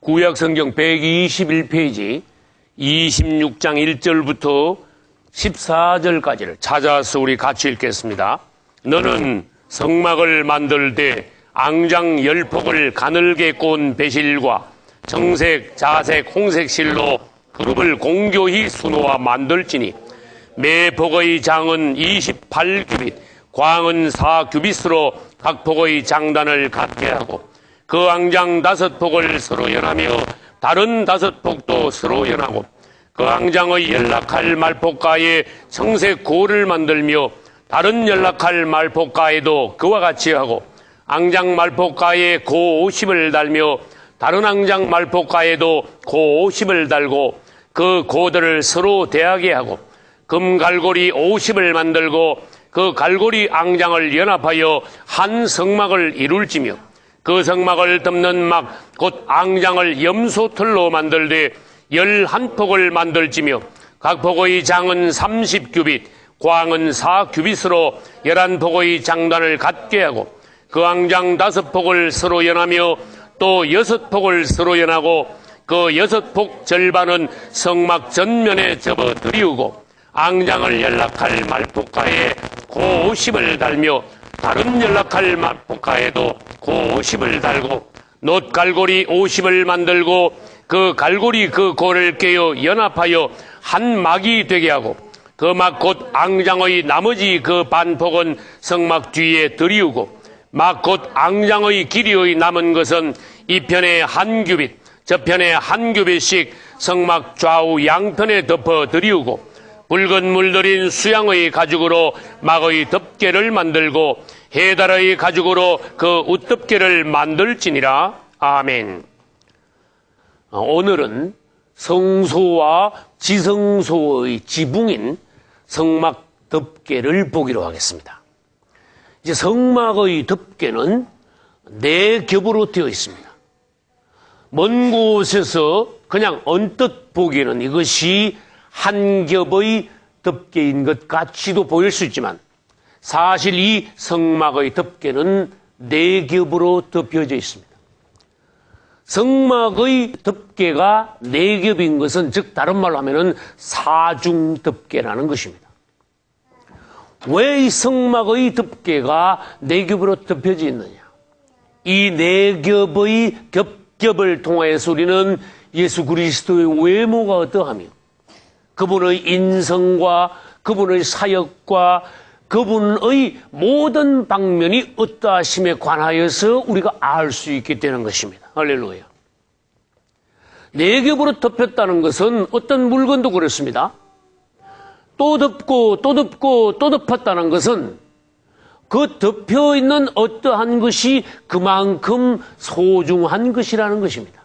구약성경 121페이지 26장 1절부터 14절까지를 찾아서 우리 같이 읽겠습니다. 너는 성막을 만들 때 앙장 10폭을 가늘게 꼰 배실과 정색, 자색, 홍색 실로 그룹을 공교히 수놓아 만들지니 매 폭의 장은 28규빗, 광은 4규빗으로 각 폭의 장단을 갖게 하고 그 앙장 5폭을 서로 연하며 다른 5폭도 서로 연하고 그 앙장의 연락할 말폭가에 청색 고를 만들며 다른 연락할 말폭가에도 그와 같이 하고 앙장 말폭가에 고 50을 달며 다른 앙장 말폭가에도 고 50을 달고 그 고들을 서로 대하게 하고 금 갈고리 50을 만들고 그 갈고리 앙장을 연합하여 한 성막을 이룰지며 그 성막을 덮는 막 곧 앙장을 염소털로 만들되 11폭을 만들지며 각 폭의 장은 30규빗, 광은 4규빗으로 11폭의 장단을 갖게 하고 그 앙장 5폭을 서로 연하며 또 6폭을 서로 연하고 그 6폭 절반은 성막 전면에 접어 들이우고 앙장을 연락할 말폭가에 고 50을 달며 다른 연락할 말폭가에도 고 50을 달고 놋 갈고리 50을 만들고 그 갈고리 그 고를 깨어 연합하여 한 막이 되게 하고 그 막 곧 앙장의 나머지 그 반폭은 성막 뒤에 들이우고 막 곧 앙장의 길이의 남은 것은 이 편에 한 규빗 저 편에 한 규빗씩 성막 좌우 양편에 덮어 들이우고 붉은 물들인 수양의 가죽으로 막의 덮개를 만들고 해달의 가죽으로 그 웃덮개를 만들지니라. 아멘. 오늘은 성소와 지성소의 지붕인 성막 덮개를 보기로 하겠습니다. 이제 성막의 덮개는 4겹으로 되어 있습니다. 먼 곳에서 그냥 언뜻 보기에는 이것이 한 겹의 덮개인 것 같이도 보일 수 있지만 사실 이 성막의 덮개는 4겹으로 덮여져 있습니다. 성막의 덮개가 4겹인 것은 즉 다른 말로 하면은 사중 덮개라는 것입니다. 왜 이 성막의 덮개가 4겹으로 덮여져 있느냐? 이 4겹의 겹겹을 통해서 우리는 예수 그리스도의 외모가 어떠하며 그분의 인성과 그분의 사역과 그분의 모든 방면이 어떠하심에 관하여서 우리가 알 수 있게 되는 것입니다. 할렐루야. 4겹으로 덮였다는 것은 어떤 물건도 그렇습니다. 또 덮고 또 덮고 또 덮었다는 것은 그 덮여있는 어떠한 것이 그만큼 소중한 것이라는 것입니다.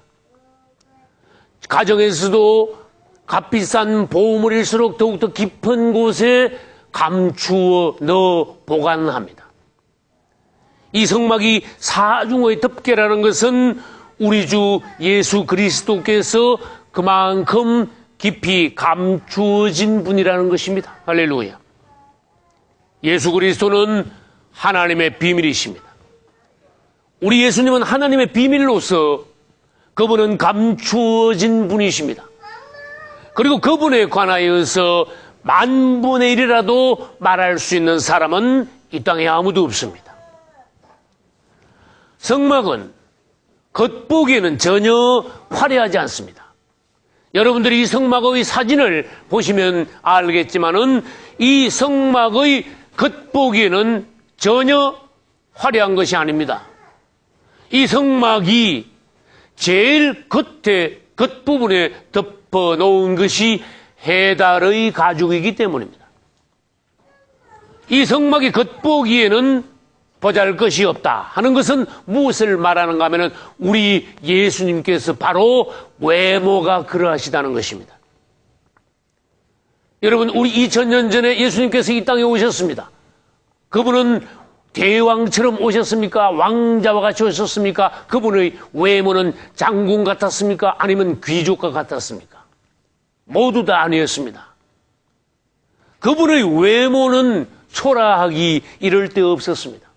가정에서도 값비싼 보물일수록 더욱더 깊은 곳에 감추어 넣어 보관합니다. 이 성막이 사중의 덮개라는 것은 우리 주 예수 그리스도께서 그만큼 깊이 감추어진 분이라는 것입니다. 할렐루야. 예수 그리스도는 하나님의 비밀이십니다. 우리 예수님은 하나님의 비밀로서 그분은 감추어진 분이십니다. 그리고 그분에 관하여서 만분의 1이라도 말할 수 있는 사람은 이 땅에 아무도 없습니다. 성막은 겉보기에는 전혀 화려하지 않습니다. 여러분들이 이 성막의 사진을 보시면 알겠지만은 이 성막의 겉보기에는 전혀 화려한 것이 아닙니다. 이 성막이 제일 겉부분에 덮어 놓은 것이 해달의 가죽이기 때문입니다. 이 성막이 겉보기에는 보잘것이 없다 하는 것은 무엇을 말하는가 하면은 우리 예수님께서 바로 외모가 그러하시다는 것입니다. 여러분, 우리 2000년 전에 예수님께서 이 땅에 오셨습니다. 그분은 대왕처럼 오셨습니까? 왕자와 같이 오셨습니까? 그분의 외모는 장군 같았습니까? 아니면 귀족과 같았습니까? 모두 다 아니었습니다. 그분의 외모는 초라하기 이를 데 없었습니다.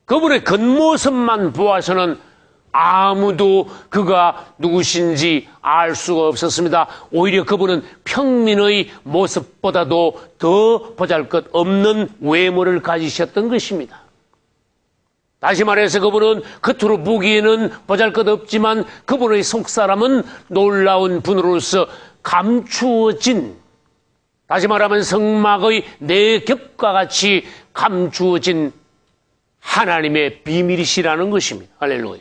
그분의 겉모습만 보아서는 아무도 그가 누구신지 알 수가 없었습니다. 오히려 그분은 평민의 모습보다도 더 보잘것없는 외모를 가지셨던 것입니다. 다시 말해서 그분은 겉으로 보기에는 보잘것없지만 그분의 속사람은 놀라운 분으로서 감추어진, 다시 말하면 성막의 네 겹과 같이 감추어진 하나님의 비밀이시라는 것입니다. 할렐루야.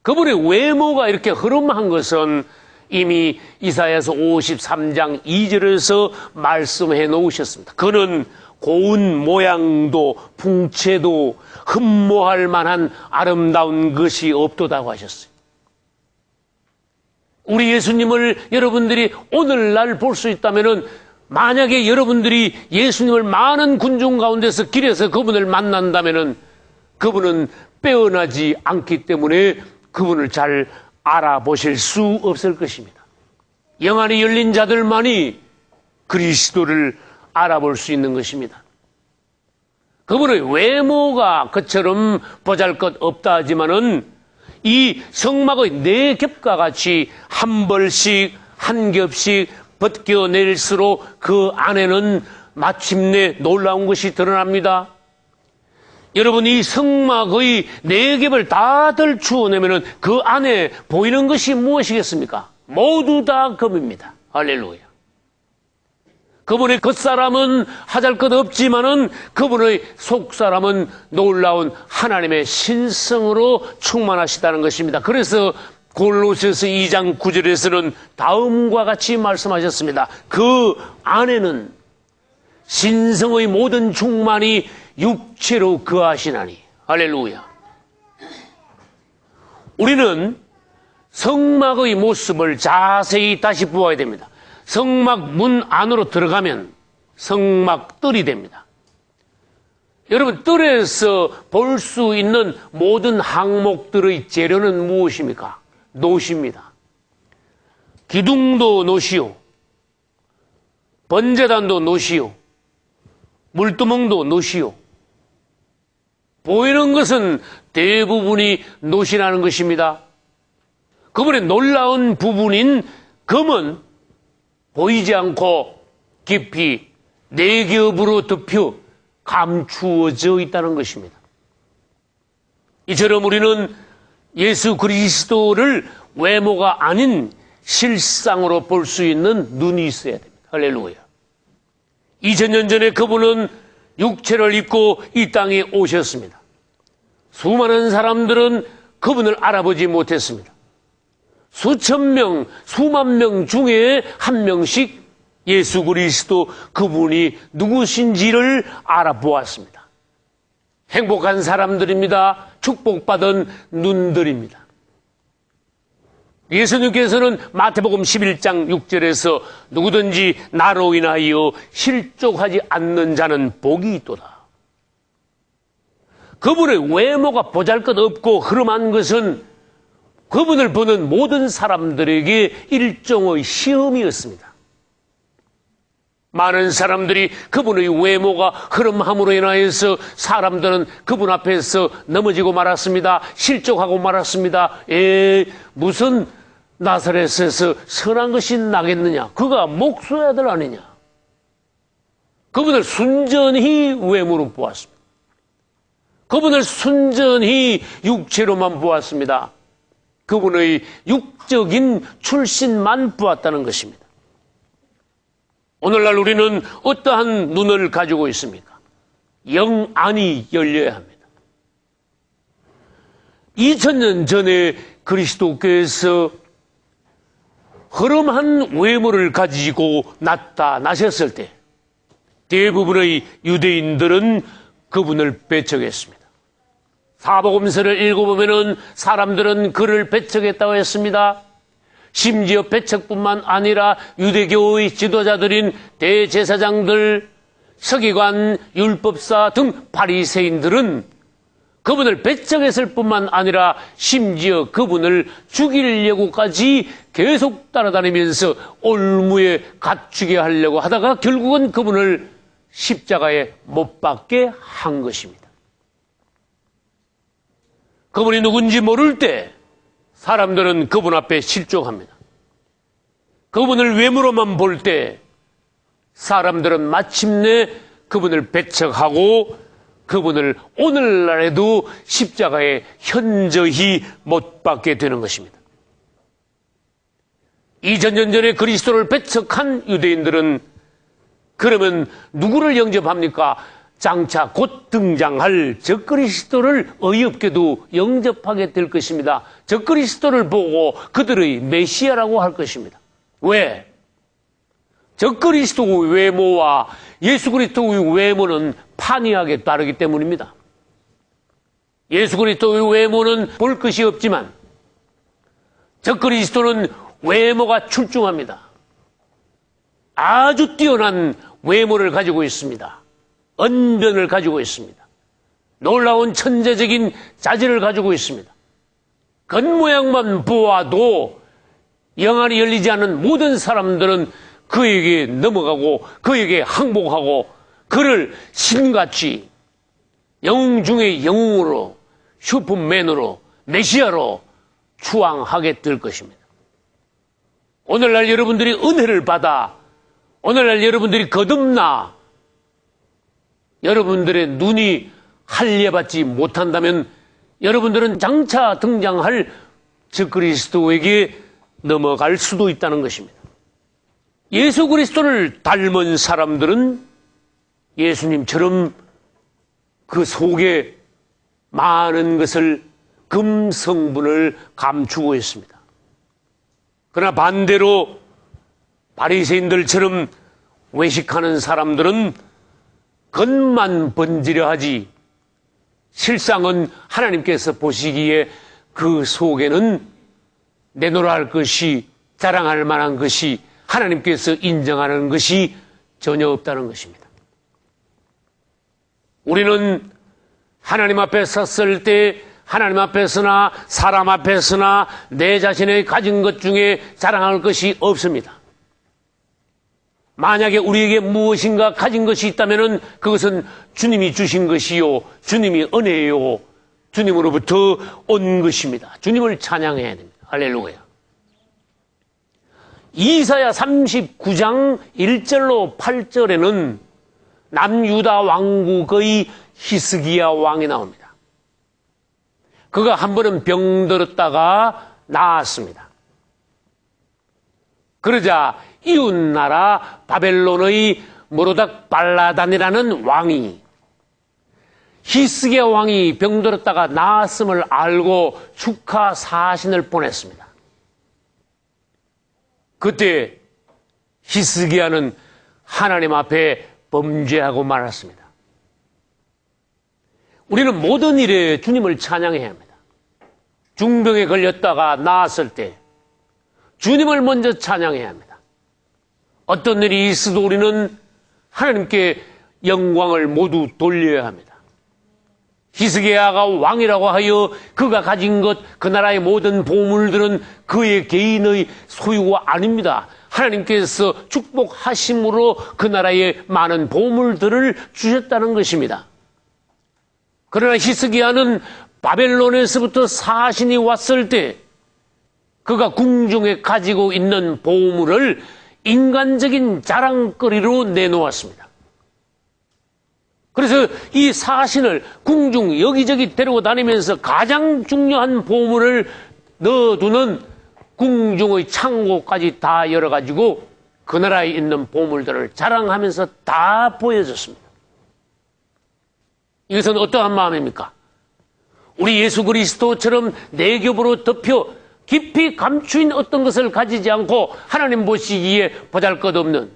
그분의 외모가 이렇게 흐름한 것은 이미 이사야서 53장 2절에서 말씀해 놓으셨습니다. 그는 고운 모양도 풍채도 흠모할 만한 아름다운 것이 없도다고 하셨어요. 우리 예수님을 여러분들이 오늘날 볼 수 있다면은, 만약에 여러분들이 예수님을 많은 군중 가운데서 길에서 그분을 만난다면은 그분은 빼어나지 않기 때문에 그분을 잘 알아보실 수 없을 것입니다. 영안이 열린 자들만이 그리스도를 알아볼 수 있는 것입니다. 그분의 외모가 그처럼 보잘것없다 하지만은 이 성막의 네 겹과 같이 한 벌씩 한 겹씩 벗겨낼수록 그 안에는 마침내 놀라운 것이 드러납니다. 여러분, 이 성막의 네 겹을 다 덜추어내면 그 안에 보이는 것이 무엇이겠습니까? 모두 다 금입니다. 할렐루야. 그분의 겉사람은 하잘것없지만은 그분의 속사람은 놀라운 하나님의 신성으로 충만하시다는 것입니다. 그래서 골로새서 2장 9절에서는 다음과 같이 말씀하셨습니다. 그 안에는 신성의 모든 충만이 육체로 거하시나니. 할렐루야. 우리는 성막의 모습을 자세히 다시 보아야 됩니다. 성막 문 안으로 들어가면 성막 뜰이 됩니다. 여러분, 뜰에서 볼 수 있는 모든 항목들의 재료는 무엇입니까? 노시입니다. 기둥도 노시요, 번제단도 노시요, 물두멍도 노시요. 보이는 것은 대부분이 노시라는 것입니다. 그분의 놀라운 부분인 금은 보이지 않고 깊이 네 겹으로 덮여 감추어져 있다는 것입니다. 이처럼 우리는 예수 그리스도를 외모가 아닌 실상으로 볼 수 있는 눈이 있어야 됩니다. 할렐루야. 2000년 전에 그분은 육체를 입고 이 땅에 오셨습니다. 수많은 사람들은 그분을 알아보지 못했습니다. 수천 명, 수만 명 중에 한 명씩 예수 그리스도 그분이 누구신지를 알아보았습니다. 행복한 사람들입니다. 축복받은 눈들입니다. 예수님께서는 마태복음 11장 6절에서 누구든지 나로 인하여 실족하지 않는 자는 복이 있도다. 그분의 외모가 보잘것없고 흐름한 것은 그분을 보는 모든 사람들에게 일종의 시험이었습니다. 많은 사람들이 그분의 외모가 흐름함으로 인하여서 사람들은 그분 앞에서 넘어지고 말았습니다. 실족하고 말았습니다. 무슨 나사렛에서 선한 것이 나겠느냐? 그가 목수의 아들 아니냐? 그분을 순전히 외모로 보았습니다. 그분을 순전히 육체로만 보았습니다. 그분의 육적인 출신만 보았다는 것입니다. 오늘날 우리는 어떠한 눈을 가지고 있습니까? 영안이 열려야 합니다. 2000년 전에 그리스도께서 흐름한 외모를 가지고 나타나셨을 때 대부분의 유대인들은 그분을 배척했습니다. 사복음서를 읽어보면 사람들은 그를 배척했다고 했습니다. 심지어 배척뿐만 아니라 유대교의 지도자들인 대제사장들, 서기관, 율법사 등 바리새인들은 그분을 배척했을 뿐만 아니라 심지어 그분을 죽이려고까지 계속 따라다니면서 올무에 갇히게 하려고 하다가 결국은 그분을 십자가에 못 박게 한 것입니다. 그분이 누군지 모를 때 사람들은 그분 앞에 실족합니다. 그분을 외모로만 볼 때 사람들은 마침내 그분을 배척하고 그분을 오늘날에도 십자가에 현저히 못 박게 되는 것입니다. 2000년 전에 그리스도를 배척한 유대인들은 그러면 누구를 영접합니까? 장차 곧 등장할 적그리스도를 어이없게도 영접하게 될 것입니다. 적그리스도를 보고 그들의 메시아라고 할 것입니다. 왜? 적그리스도의 외모와 예수 그리스도의 외모는 판이하게 다르기 때문입니다. 예수 그리스도의 외모는 볼 것이 없지만 적그리스도는 외모가 출중합니다. 아주 뛰어난 외모를 가지고 있습니다. 언변을 가지고 있습니다. 놀라운 천재적인 자질을 가지고 있습니다. 겉모양만 보아도 영안이 열리지 않는 모든 사람들은 그에게 넘어가고 그에게 항복하고 그를 신같이 영웅 중의 영웅으로 슈퍼맨으로 메시아로 추앙하게 될 것입니다. 오늘날 여러분들이 은혜를 받아 오늘날 여러분들이 거듭나 여러분들의 눈이 할례받지 못한다면 여러분들은 장차 등장할 적그리스도에게 넘어갈 수도 있다는 것입니다. 예수 그리스도를 닮은 사람들은 예수님처럼 그 속에 많은 것을 금성분을 감추고 있습니다. 그러나 반대로 바리새인들처럼 외식하는 사람들은 겉만 번지려 하지 실상은 하나님께서 보시기에 그 속에는 내놓으라 할 것이 자랑할 만한 것이 하나님께서 인정하는 것이 전혀 없다는 것입니다. 우리는 하나님 앞에 섰을 때 하나님 앞에서나 사람 앞에서나 내 자신의 가진 것 중에 자랑할 것이 없습니다. 만약에 우리에게 무엇인가 가진 것이 있다면 그것은 주님이 주신 것이요 주님이 은혜요 주님으로부터 온 것입니다. 주님을 찬양해야 됩니다. 할렐루야. 이사야 39장 1절로 8절에는 남유다 왕국의 히스기야 왕이 나옵니다. 그가 한 번은 병들었다가 나았습니다. 그러자 이웃나라 바벨론의 모로닥 발라단이라는 왕이 히스기야 왕이 병들었다가 나았음을 알고 축하 사신을 보냈습니다. 그때 히스기야는 하나님 앞에 범죄하고 말았습니다. 우리는 모든 일에 주님을 찬양해야 합니다. 중병에 걸렸다가 나았을 때 주님을 먼저 찬양해야 합니다. 어떤 일이 있어도 우리는 하나님께 영광을 모두 돌려야 합니다. 히스기야가 왕이라고 하여 그가 가진 것, 그 나라의 모든 보물들은 그의 개인의 소유가 아닙니다. 하나님께서 축복하심으로 그 나라의 많은 보물들을 주셨다는 것입니다. 그러나 히스기야는 바벨론에서부터 사신이 왔을 때 그가 궁중에 가지고 있는 보물을 인간적인 자랑거리로 내놓았습니다. 그래서 이 사신을 궁중 여기저기 데리고 다니면서 가장 중요한 보물을 넣어두는 궁중의 창고까지 다 열어가지고 그 나라에 있는 보물들을 자랑하면서 다 보여줬습니다. 이것은 어떠한 마음입니까? 우리 예수 그리스도처럼 내 겹으로 덮여 깊이 감추인 어떤 것을 가지지 않고 하나님 보시기에 보잘것없는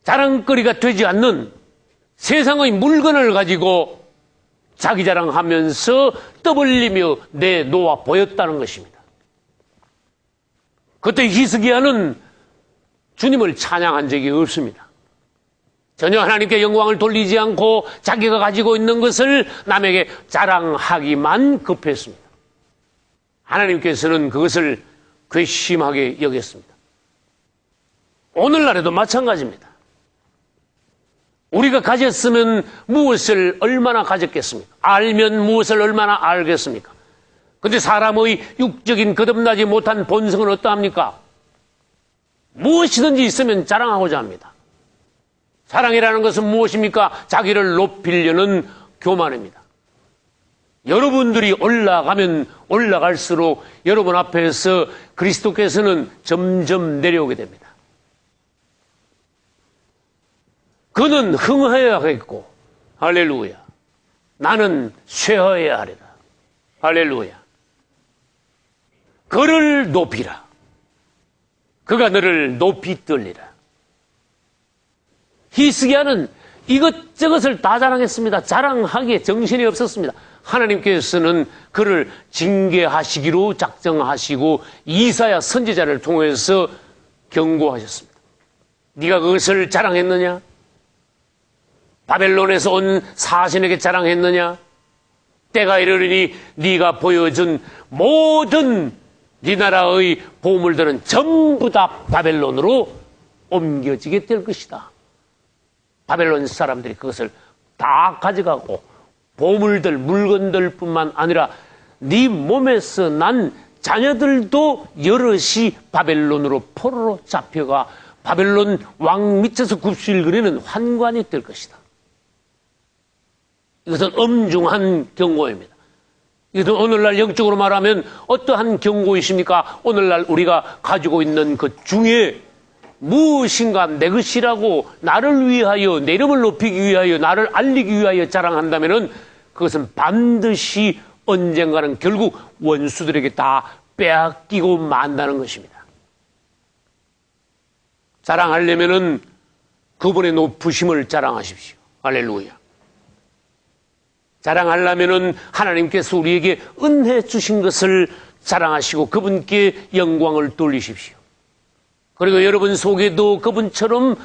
자랑거리가 되지 않는 세상의 물건을 가지고 자기 자랑하면서 떠벌리며 내놓아 보였다는 것입니다. 그때 히스기야는 주님을 찬양한 적이 없습니다. 전혀 하나님께 영광을 돌리지 않고 자기가 가지고 있는 것을 남에게 자랑하기만 급했습니다. 하나님께서는 그것을 괘씸하게 여겼습니다. 오늘날에도 마찬가지입니다. 우리가 가졌으면 무엇을 얼마나 가졌겠습니까? 알면 무엇을 얼마나 알겠습니까? 그런데 사람의 육적인 거듭나지 못한 본성은 어떠합니까? 무엇이든지 있으면 자랑하고자 합니다. 자랑이라는 것은 무엇입니까? 자기를 높이려는 교만입니다. 여러분들이 올라가면 올라갈수록 여러분 앞에서 그리스도께서는 점점 내려오게 됩니다. 그는 흥하여야 하겠고, 할렐루야. 나는 쇠하여야 하리라. 할렐루야. 그를 높이라. 그가 너를 높이 들리라. 히스기야는 이것저것을 다 자랑했습니다. 자랑하기에 정신이 없었습니다. 하나님께서는 그를 징계하시기로 작정하시고 이사야 선지자를 통해서 경고하셨습니다. 네가 그것을 자랑했느냐? 바벨론에서 온 사신에게 자랑했느냐? 때가 이르리니 네가 보여준 모든 네 나라의 보물들은 전부 다 바벨론으로 옮겨지게 될 것이다. 바벨론 사람들이 그것을 다 가져가고 보물들, 물건들 뿐만 아니라 네 몸에서 난 자녀들도 여럿이 바벨론으로 포로로 잡혀가 바벨론 왕 밑에서 굽실거리는 환관이 될 것이다. 이것은 엄중한 경고입니다. 이것은 오늘날 영적으로 말하면 어떠한 경고이십니까? 오늘날 우리가 가지고 있는 것 중에 무엇인가 내 것이라고 나를 위하여, 내 이름을 높이기 위하여, 나를 알리기 위하여 자랑한다면 그것은 반드시 언젠가는 결국 원수들에게 다 빼앗기고 만다는 것입니다. 자랑하려면 그분의 높으심을 자랑하십시오. 할렐루야. 자랑하려면 하나님께서 우리에게 은혜 주신 것을 자랑하시고 그분께 영광을 돌리십시오. 그리고 여러분 속에도 그분처럼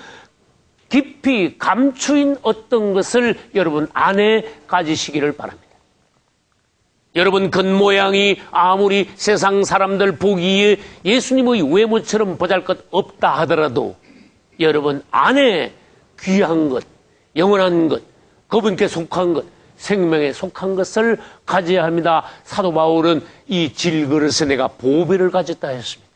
깊이 감추인 어떤 것을 여러분 안에 가지시기를 바랍니다. 여러분 겉모양이 아무리 세상 사람들 보기에 예수님의 외모처럼 보잘것 없다 하더라도 여러분 안에 귀한 것, 영원한 것, 그분께 속한 것, 생명에 속한 것을 가져야 합니다. 사도 바울은 이 질그릇에 내가 보배를 가졌다 했습니다.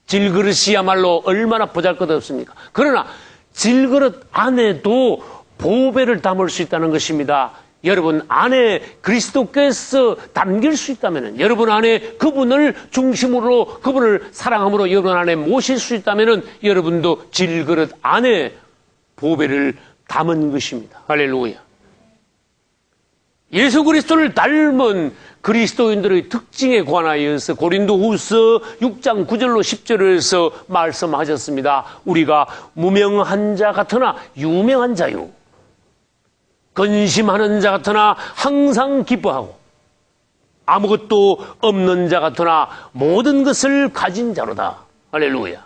질그릇이야말로 얼마나 보잘것없습니까? 그러나 질그릇 안에도 보배를 담을 수 있다는 것입니다. 여러분 안에 그리스도께서 담길 수 있다면, 여러분 안에 그분을 중심으로 그분을 사랑함으로 여러분 안에 모실 수 있다면 여러분도 질그릇 안에 보배를 담은 것입니다. 할렐루야. 예수 그리스도를 닮은 그리스도인들의 특징에 관하여서 고린도후서 6장 9절로 10절에서 말씀하셨습니다. 우리가 무명한 자 같으나 유명한 자요, 근심하는 자 같으나 항상 기뻐하고, 아무것도 없는 자 같으나 모든 것을 가진 자로다. 할렐루야.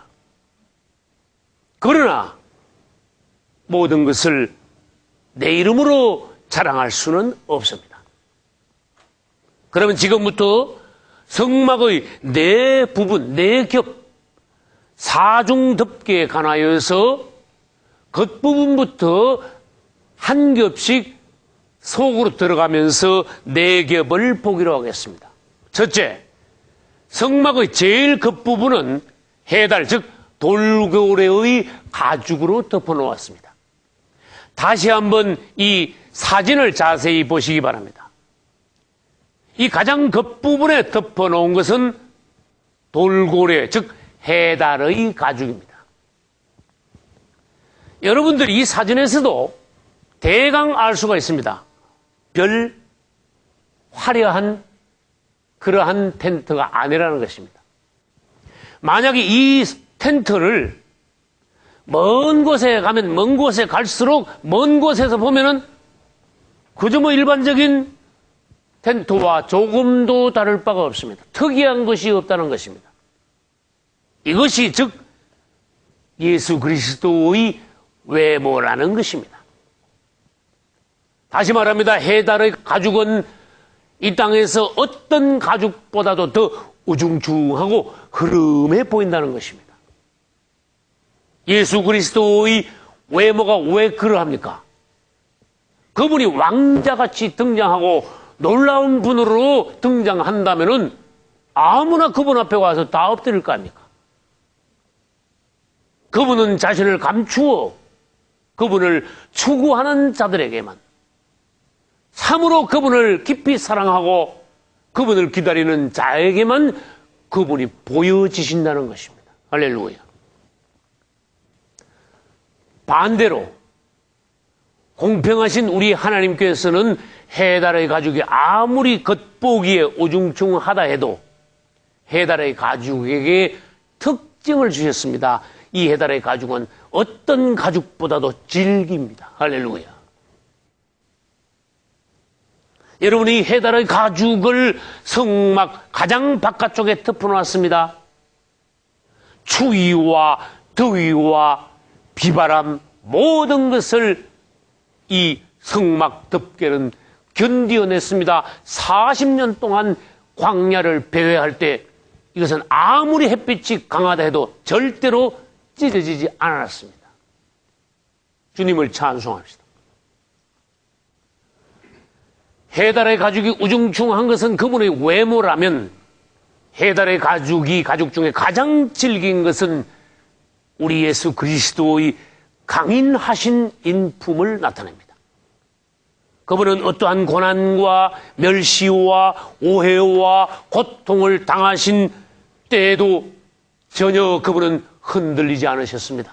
그러나 모든 것을 내 이름으로 자랑할 수는 없습니다. 그러면 지금부터 성막의 네 부분, 네 겹, 사중덮개에 관하여서 겉부분부터 한 겹씩 속으로 들어가면서 네 겹을 보기로 하겠습니다. 첫째, 성막의 제일 겉부분은 해달, 즉 돌고래의 가죽으로 덮어놓았습니다. 다시 한번 이 사진을 자세히 보시기 바랍니다. 이 가장 겉부분에 덮어놓은 것은 돌고래, 즉 해달의 가죽입니다. 여러분들이 이 사진에서도 대강 알 수가 있습니다. 별 화려한 그러한 텐트가 아니라는 것입니다. 만약에 이 텐트를 먼 곳에 가면 먼 곳에 갈수록 먼 곳에서 보면은 그저 뭐 일반적인 텐트와 조금도 다를 바가 없습니다. 특이한 것이 없다는 것입니다. 이것이 즉 예수 그리스도의 외모라는 것입니다. 다시 말합니다. 해달의 가죽은 이 땅에서 어떤 가죽보다도 더 우중충하고 흐름해 보인다는 것입니다. 예수 그리스도의 외모가 왜 그러합니까? 그분이 왕자같이 등장하고 놀라운 분으로 등장한다면은 아무나 그분 앞에 와서 다 엎드릴 거 아닙니까? 그분은 자신을 감추어 그분을 추구하는 자들에게만, 참으로 그분을 깊이 사랑하고 그분을 기다리는 자에게만 그분이 보여지신다는 것입니다. 할렐루야. 반대로 공평하신 우리 하나님께서는 해달의 가죽이 아무리 겉보기에 우중충하다 해도 해달의 가죽에게 특징을 주셨습니다. 이 해달의 가죽은 어떤 가죽보다도 질깁니다. 할렐루야. 여러분이 해달의 가죽을 성막 가장 바깥쪽에 덮어놨습니다. 추위와 더위와 비바람 모든 것을 이 성막 덮개는 견디어냈습니다. 40년 동안 광야를 배회할 때 이것은 아무리 햇빛이 강하다 해도 절대로 찢어지지 않았습니다. 주님을 찬송합시다. 해달의 가죽이 우중충한 것은 그분의 외모라면 해달의 가죽이 가죽 중에 가장 질긴 것은 우리 예수 그리스도의 강인하신 인품을 나타냅니다. 그분은 어떠한 고난과 멸시와 오해와 고통을 당하신 때에도 전혀 그분은 흔들리지 않으셨습니다.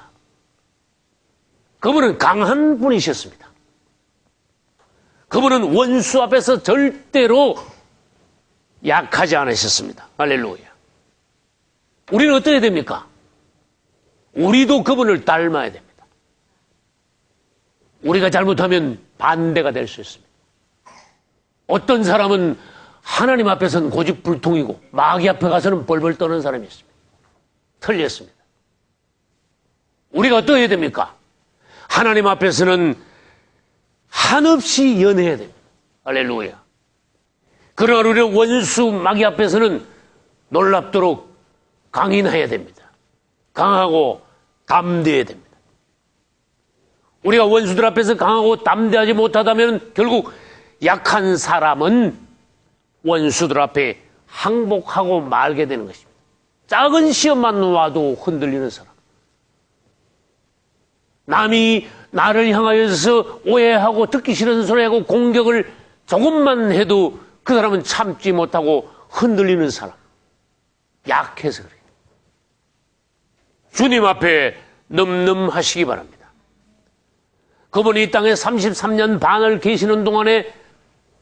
그분은 강한 분이셨습니다. 그분은 원수 앞에서 절대로 약하지 않으셨습니다. 할렐루야. 우리는 어떻게 됩니까? 우리도 그분을 닮아야 됩니다. 우리가 잘못하면 반대가 될 수 있습니다. 어떤 사람은 하나님 앞에서는 고집불통이고 마귀 앞에 가서는 벌벌 떠는 사람이 있습니다. 틀렸습니다. 우리가 어떻게 해야 됩니까? 하나님 앞에서는 한없이 연해야 됩니다. 할렐루야. 그러나 우리는 원수 마귀 앞에서는 놀랍도록 강인해야 됩니다. 강하고 담대해야 됩니다. 우리가 원수들 앞에서 강하고 담대하지 못하다면 결국 약한 사람은 원수들 앞에 항복하고 말게 되는 것입니다. 작은 시험만 와도 흔들리는 사람. 남이 나를 향하여서 오해하고 듣기 싫은 소리하고 공격을 조금만 해도 그 사람은 참지 못하고 흔들리는 사람. 약해서 그래요. 주님 앞에 넘넘하시기 바랍니다. 그분이 이 땅에 33년 반을 계시는 동안에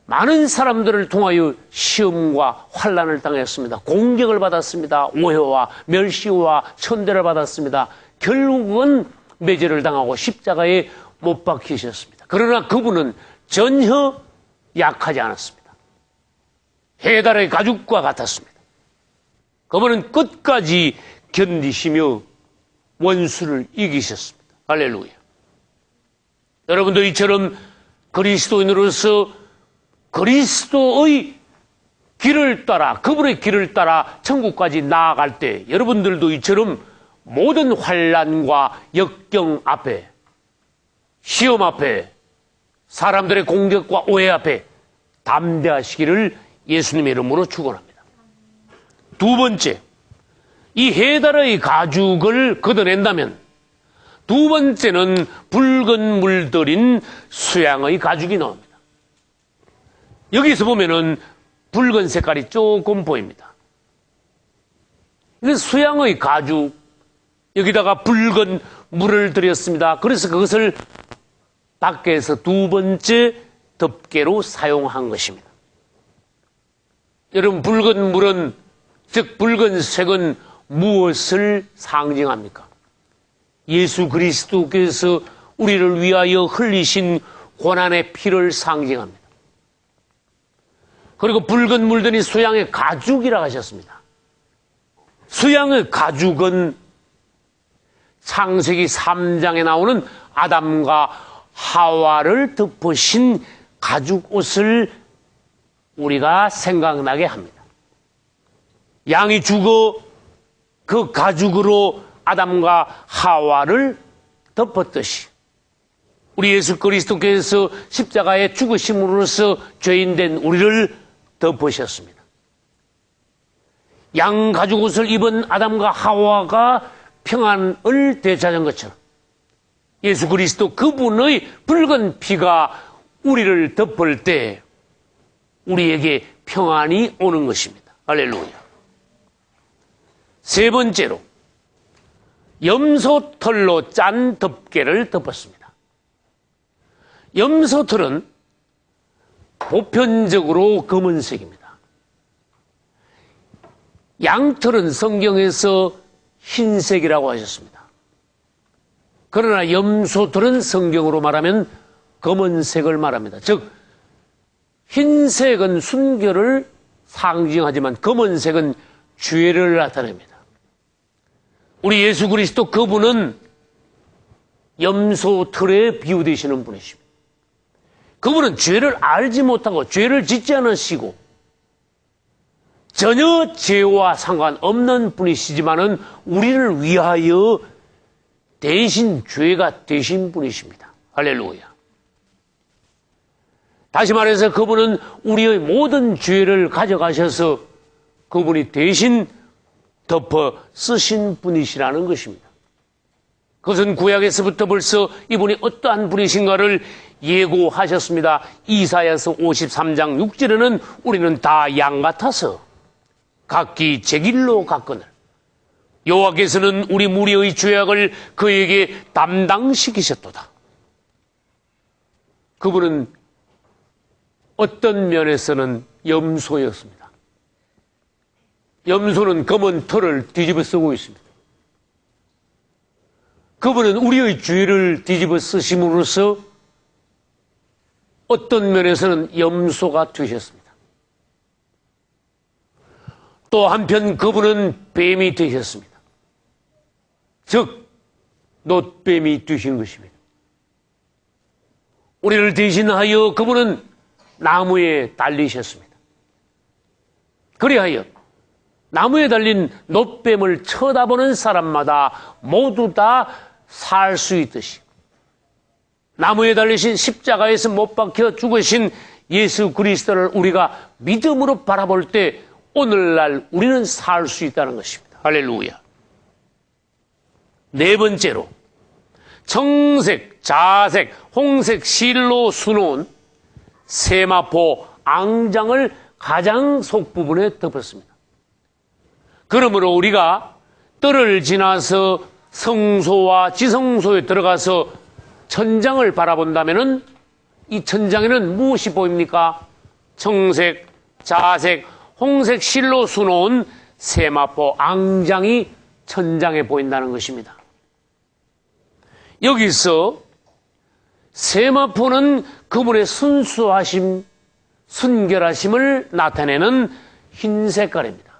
많은 사람들을 통하여 시험과 환난을 당했습니다. 공격을 받았습니다. 오해와 멸시와 천대를 받았습니다. 결국은 매제를 당하고 십자가에 못 박히셨습니다. 그러나 그분은 전혀 약하지 않았습니다. 해달의 가죽과 같았습니다. 그분은 끝까지 견디시며 원수를 이기셨습니다. 할렐루야. 여러분도 이처럼 그리스도인으로서 그리스도의 길을 따라, 그분의 길을 따라 천국까지 나아갈 때 여러분들도 이처럼 모든 환난과 역경 앞에, 시험 앞에, 사람들의 공격과 오해 앞에 담대하시기를 예수님의 이름으로 축원합니다. 두 번째, 이 해달의 가죽을 걷어낸다면 두 번째는 붉은 물들인 수양의 가죽이 나옵니다. 여기서 보면은 붉은 색깔이 조금 보입니다. 이게 수양의 가죽, 여기다가 붉은 물을 들였습니다. 그래서 그것을 밖에서 두 번째 덮개로 사용한 것입니다. 여러분, 붉은 물은, 즉 붉은색은 무엇을 상징합니까? 예수 그리스도께서 우리를 위하여 흘리신 고난의 피를 상징합니다. 그리고 붉은 물들이 수양의 가죽이라 하셨습니다. 수양의 가죽은 창세기 3장에 나오는 아담과 하와를 덮으신 가죽 옷을 우리가 생각나게 합니다. 양이 죽어 그 가죽으로 아담과 하와를 덮었듯이 우리 예수 그리스도께서 십자가에 죽으심으로써 죄인된 우리를 덮으셨습니다. 양 가죽 옷을 입은 아담과 하와가 평안을 되찾은 것처럼 예수 그리스도 그분의 붉은 피가 우리를 덮을 때 우리에게 평안이 오는 것입니다. 할렐루야. 세 번째로 염소털로 짠 덮개를 덮었습니다. 염소털은 보편적으로 검은색입니다. 양털은 성경에서 흰색이라고 하셨습니다. 그러나 염소털은 성경으로 말하면 검은색을 말합니다. 즉 흰색은 순결을 상징하지만 검은색은 죄를 나타냅니다. 우리 예수 그리스도 그분은 염소털에 비유되시는 분이십니다. 그분은 죄를 알지 못하고 죄를 짓지 않으시고 전혀 죄와 상관없는 분이시지만은 우리를 위하여 대신 죄가 되신 분이십니다. 할렐루야. 다시 말해서 그분은 우리의 모든 죄를 가져가셔서 그분이 대신 덮어 쓰신 분이시라는 것입니다. 그것은 구약에서부터 벌써 이분이 어떠한 분이신가를 예고하셨습니다. 이사야서 53장 6절에는 우리는 다 양 같아서 각기 제 길로 갔거늘 여호와께서는 우리 무리의 죄악을 그에게 담당시키셨도다. 그분은 어떤 면에서는 염소였습니다. 염소는 검은 털을 뒤집어 쓰고 있습니다. 그분은 우리의 죄를 뒤집어 쓰심으로써 어떤 면에서는 염소가 되셨습니다. 또 한편 그분은 뱀이 되셨습니다. 즉 놋뱀이 되신 것입니다. 우리를 대신하여 그분은 나무에 달리셨습니다. 그리하여 나무에 달린 놋뱀을 쳐다보는 사람마다 모두 다 살 수 있듯이 나무에 달리신 십자가에서 못 박혀 죽으신 예수 그리스도를 우리가 믿음으로 바라볼 때 오늘날 우리는 살 수 있다는 것입니다. 할렐루야. 네 번째로 청색, 자색, 홍색 실로 수놓은 세마포 앙장을 가장 속부분에 덮었습니다. 그러므로 우리가 뜰을 지나서 성소와 지성소에 들어가서 천장을 바라본다면 이 천장에는 무엇이 보입니까? 청색, 자색, 홍색 실로 수놓은 세마포 앙장이 천장에 보인다는 것입니다. 여기서 세마포는 그분의 순수하심, 순결하심을 나타내는 흰 색깔입니다.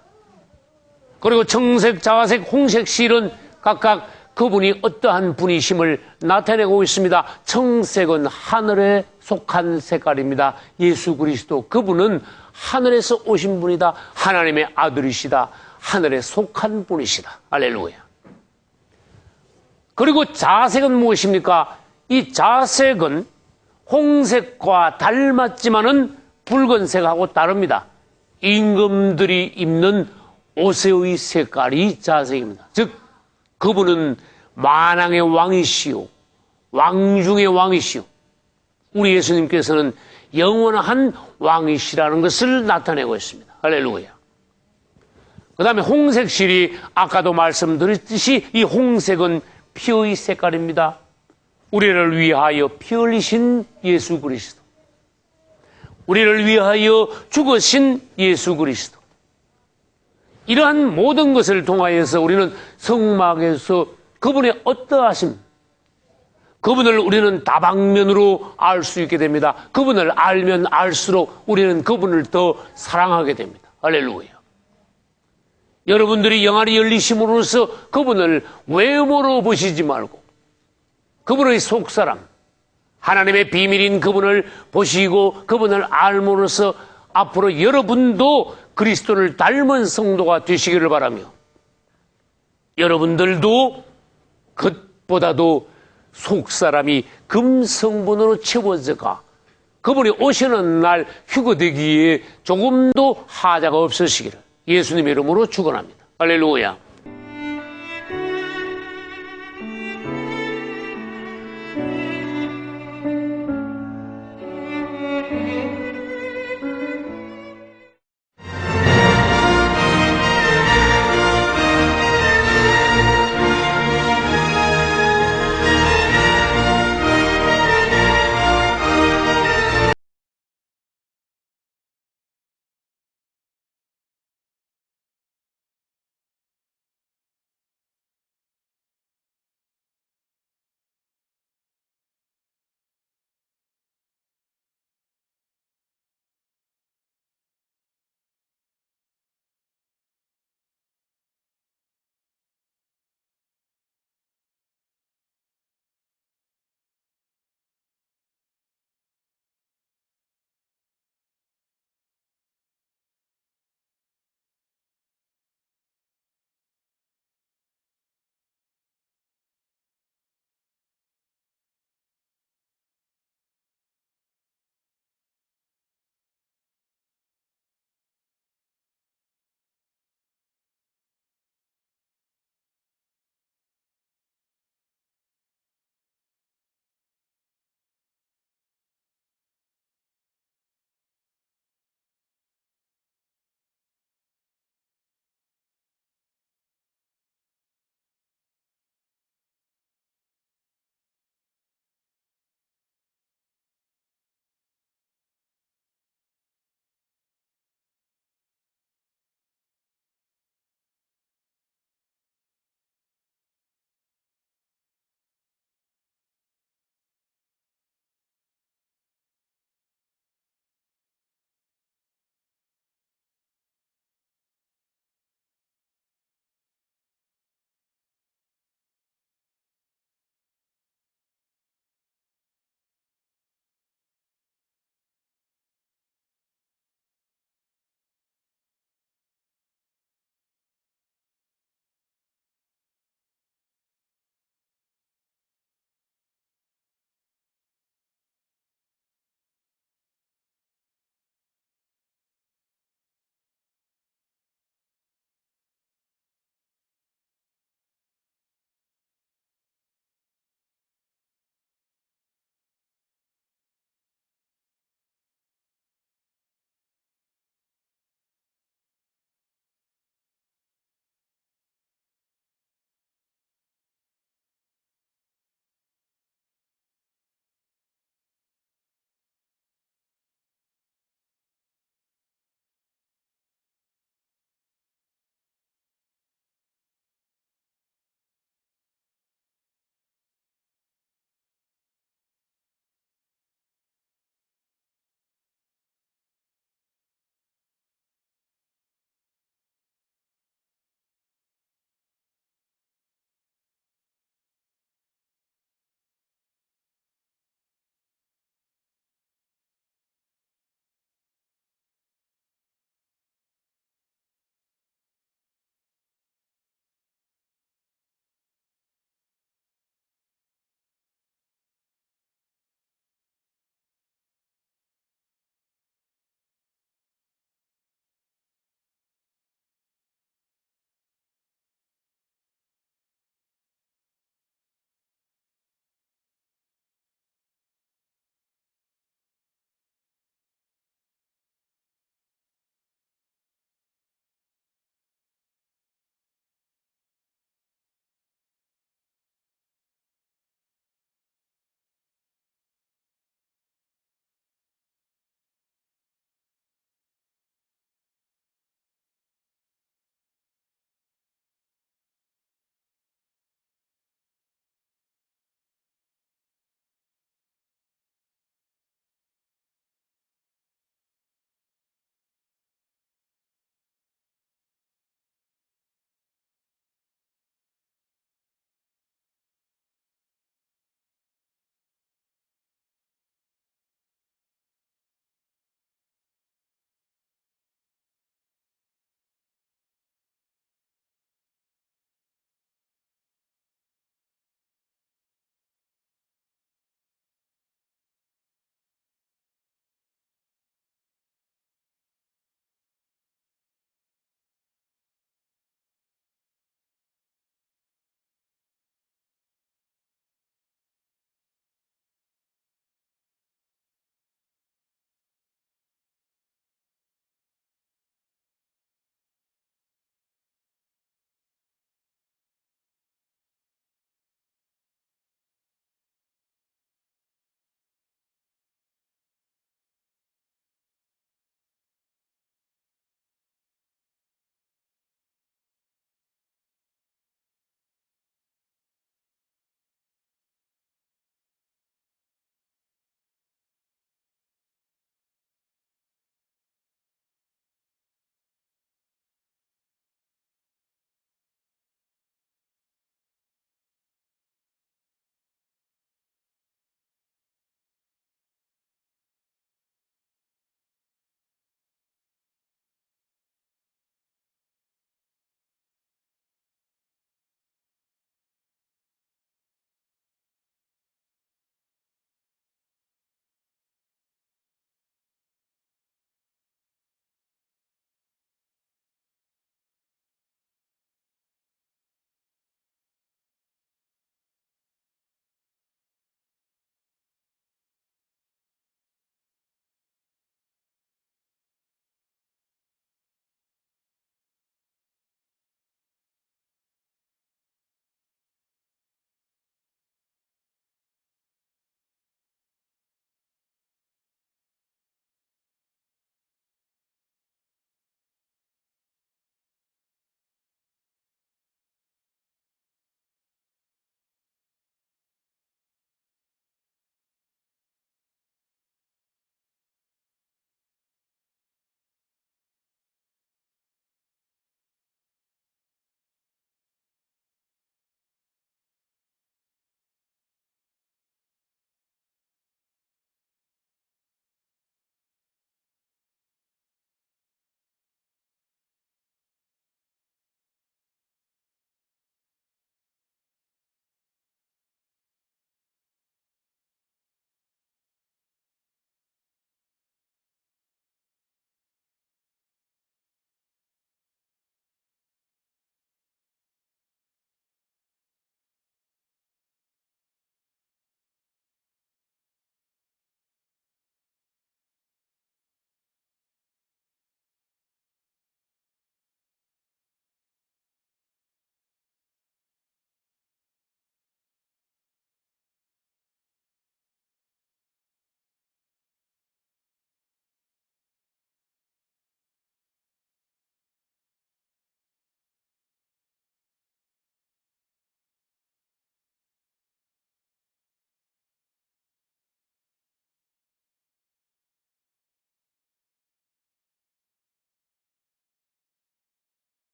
그리고 청색, 자색, 홍색 실은 각각 그분이 어떠한 분이심을 나타내고 있습니다. 청색은 하늘에 속한 색깔입니다. 예수 그리스도 그분은 하늘에서 오신 분이다. 하나님의 아들이시다. 하늘에 속한 분이시다. 할렐루야. 그리고 자색은 무엇입니까? 이 자색은 홍색과 닮았지만은 붉은색하고 다릅니다. 임금들이 입는 옷의 색깔이 자색입니다. 즉 그분은 만왕의 왕이시오, 왕 중의 왕이시오. 우리 예수님께서는 영원한 왕이시라는 것을 나타내고 있습니다. 할렐루야. 그 다음에 홍색 실이 아까도 말씀드렸듯이 이 홍색은 피의 색깔입니다. 우리를 위하여 피 흘리신 예수 그리스도, 우리를 위하여 죽으신 예수 그리스도, 이러한 모든 것을 통하여서 우리는 성막에서 그분의 어떠하심, 그분을 우리는 다방면으로 알 수 있게 됩니다. 그분을 알면 알수록 우리는 그분을 더 사랑하게 됩니다. 할렐루야. 여러분들이 영안이 열리심으로써 그분을 외모로 보시지 말고 그분의 속사람, 하나님의 비밀인 그분을 보시고 그분을 알므로써 앞으로 여러분도 그리스도를 닮은 성도가 되시기를 바라며 여러분들도 그것보다도 속사람이 금성분으로 채워져가 그분이 오시는 날 휴거되기에 조금도 하자가 없으시기를 예수님의 이름으로 축원합니다. 할렐루야.